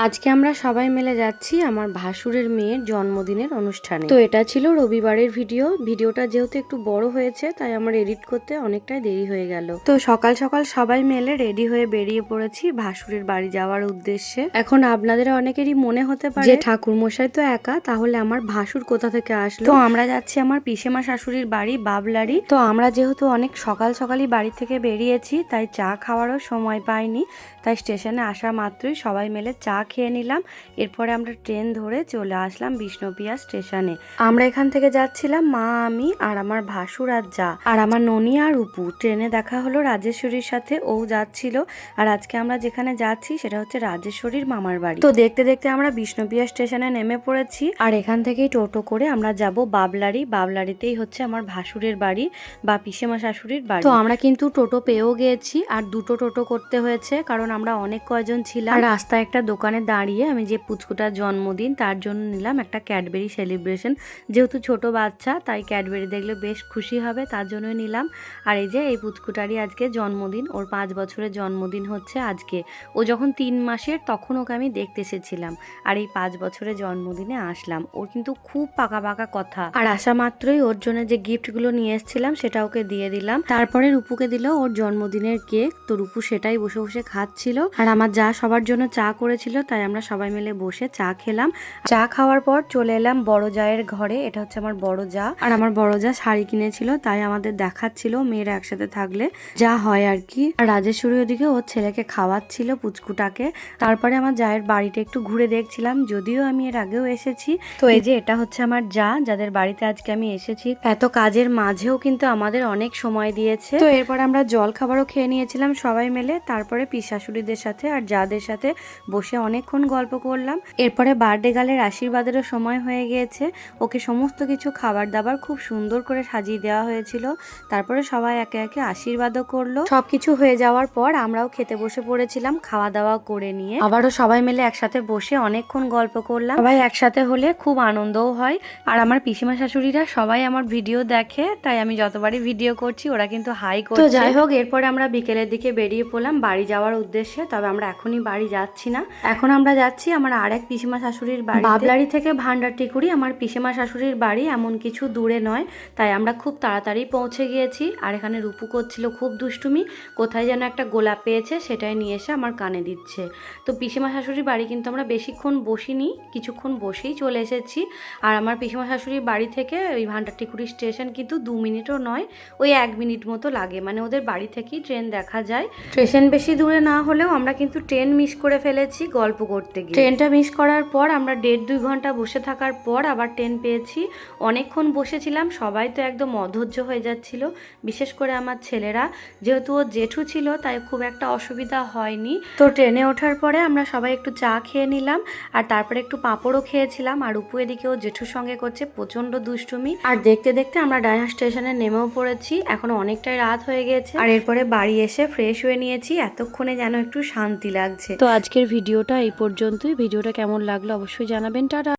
আজকে আমরা সবাই মিলে যাচ্ছি আমার ভাসুরের মেয়ের জন্মদিনের অনুষ্ঠানে। তো এটা ছিল রবিবারের ভিডিওটা যেহেতু একটু বড় হয়েছে তাই আমার এডিট করতে অনেকটাই দেরি হয়ে গেল। তো সকাল সকাল সবাই মিলে রেডি হয়ে বেরিয়ে পড়েছি ভাসুরের বাড়ি যাওয়ার উদ্দেশ্যে। এখন আপনাদের অনেকেরই মনে হতে পারে যে ঠাকুর মশাই তো একা, তাহলে আমার ভাসুর কোথা থেকে আসলো। তো আমরা যাচ্ছি আমার পিসেমা শাশুড়ির বাড়ি বাবলারি। তো আমরা যেহেতু অনেক সকাল সকালই বাড়ি থেকে বেরিয়েছি তাই চা খাওয়ারও সময় পাইনি, তাই স্টেশনে আসা মাত্রই সবাই মিলে চা খেয়ে নিলাম। এরপরে আমরা ট্রেন ধরে চলে আসলাম বিষ্ণুপ্রিয়া স্টেশনে। আমরা এখান থেকে যাচ্ছিলাম মা, আমি আর আমার ভাসুর আর যা আর আমার ননি আর উপু। ট্রেনে দেখা হলো রাজেশ্বরীর সাথে, ও যাচ্ছিল। আর আজকে আমরা যেখানে যাচ্ছি সেটা হচ্ছে রাজেশ্বরীর মামার বাড়ি। তো দেখতে দেখতে আমরা বিষ্ণুপ্রিয়া স্টেশনে নেমে পড়েছি আর এখান থেকেই টোটো করে আমরা যাব বাবলারি। বাবলারিতেই হচ্ছে আমার ভাসুরের বাড়ি বা পিসেমা শাশুড়ির বাড়ি। তো আমরা কিন্তু টোটো পেয়েও গিয়েছি আর দুটো টোটো করতে হয়েছে কারণ আমরা অনেক কয়জন ছিলাম। আর রাস্তায় একটা দোকানে দাঁড়িয়ে আমি যে পুচকুটার জন্মদিন তার জন্য নিলাম একটা ক্যাডবেরি সেলিব্রেশন। যেহেতু ছোট বাচ্চা তাই ক্যাডবেরি দেখলে বেশ খুশি হবে, তার জন্যই নিলাম। আর এই যে এই পুচকুটারই আজকে জন্মদিন, ওর 5 বছরের জন্মদিন হচ্ছে আজকে। ও যখন 3 মাসের তখন ওকে আমি দেখতে এসেছিলাম আর এই 5 বছরের জন্মদিনে আসলাম। ওর কিন্তু খুব পাকা পাকা কথা, আর আসা মাত্রই ওর জন্য যে গিফটগুলো নিয়ে এসেছিলাম সেটা ওকে দিয়ে দিলাম। তারপরে রূপুকে দিল ওর জন্মদিনের কেক। তো রূপু সেটাই বসে বসে খাচ্ছিল আর আমার যা সবার জন্য চা করেছিল তাই আমরা সবাই মিলে বসে চা খেলাম। চা খাওয়ার পর চলে এলাম বড় জায়ের ঘরে। এটা হচ্ছে আমার বড় জা, আর আমার বড় জা শাড়ি কিনেছিল তাই আমাদের দেখাচ্ছিল মেয়েরা একসাথে থাকলে যা হয় আর কি। আর রাজেশ্বরী ওদিকে ওর ছেলেকে খাওয়াচ্ছিল পুচকুটাকে। তারপরে আমার জায়ের বাড়িটা একটু ঘুরে দেখছিলাম, যদিও আমি এর আগেও এসেছি। তো এই যে এটা হচ্ছে আমার যা, যাদের বাড়িতে আজকে আমি এসেছি। এত কাজের মাঝেও কিন্তু আমাদের অনেক সময় দিয়েছে। তো এরপর আমরা জল খাবারও খেয়ে নিয়েছিলাম সবাই মিলে। তারপরে পিসাশুড়িদের সাথে আর যাদের সাথে বসে অনেকক্ষণ গল্প করলাম। এরপরে বার্থডে গার্লের আশীর্বাদেরও সময় হয়ে গিয়েছে। ওকে সমস্ত কিছু খাবার দাবার খুব সুন্দর করে সাজিয়ে দেওয়া হয়েছিল। তারপরে সবাই একে একে আশীর্বাদও করলো। সবকিছু হয়ে যাওয়ার পর আমরাও খেতে বসে পড়েছিলাম খাওয়া দাওয়া করে নিয়ে। আবারও সবাই মিলে একসাথে বসে অনেকক্ষণ গল্প করলাম। সবাই একসাথে হলে খুব আনন্দও হয়। আর আমার পিসিমা শাশুড়িরা সবাই আমার ভিডিও দেখে, তাই আমি যতবারই ভিডিও করছি ওরা কিন্তু হাই করছে। তো যাই হোক, এরপরে আমরা বিকেলের দিকে বেরিয়ে পড়লাম বাড়ি যাওয়ার উদ্দেশ্যে। তবে আমরা এখনই বাড়ি যাচ্ছি না, এখন আমরা যাচ্ছি আমার আরেক পিসিমা শাশুড়ির বাড়ি। বাবলারি থেকে ভান্ডারটিকুড়ি আমার পিসিমা শাশুড়ির বাড়ি এমন কিছু দূরে নয়, তাই আমরা খুব তাড়াতাড়ি পৌঁছে গিয়েছি। আর এখানে রূপু করছিল খুব দুষ্টুমি, কোথায় যেন একটা গোলাপ পেয়েছে সেটাই নিয়ে এসে আমার কানে দিচ্ছে। তো পিসিমা শাশুড়ির বাড়ি কিন্তু আমরা বেশিক্ষণ বসিনি, কিছুক্ষণ বসেই চলে এসেছি। আর আমার পিসিমা শাশুড়ির বাড়ি থেকে ওই ভান্ডারটিকুড়ি স্টেশন কিন্তু 2 মিনিটও নয়, ওই 1 মিনিট মতো লাগে। মানে ওদের বাড়ি থেকেই ট্রেন দেখা যায়। স্টেশন বেশি দূরে না হলেও আমরা কিন্তু ট্রেন মিস করে ফেলেছি গল্প করতে গিয়ে। ট্রেনটা মিস করার পর আমরা 1.5-2 ঘন্টা বসে থাকার পর আবার ট্রেন পেয়েছি। অনেকক্ষণ বসেছিলাম, সবাই তো একদম অধৈর্য হয়ে যাচ্ছিল, বিশেষ করে আমার ছেলেরা। যেহেতু ও জেঠু ছিল তাই খুব একটা অসুবিধা হয়নি। তো ট্রেনে ওঠার পরে আমরা সবাই একটু চা খেয়ে নিলাম আর তারপরে একটু পাঁপড়ও খেয়েছিলাম। আর উপু এদিকে ও জেঠুর সঙ্গে করছে প্রচন্ড দুষ্টুমি। আর দেখতে দেখতে আমরা ডাইহাং স্টেশনে নেমেও পড়েছি। এখন অনেকটাই রাত হয়ে গেছে আর এরপরে বাড়ি এসে ফ্রেশ হয়ে নিয়েছি। এতক্ষণে যেন একটু শান্তি লাগছে। তো আজকের ভিডিওটা এই পর্যন্তই। ভিডিওটা কেমন লাগলো অবশ্যই জানাবেন। টাটা।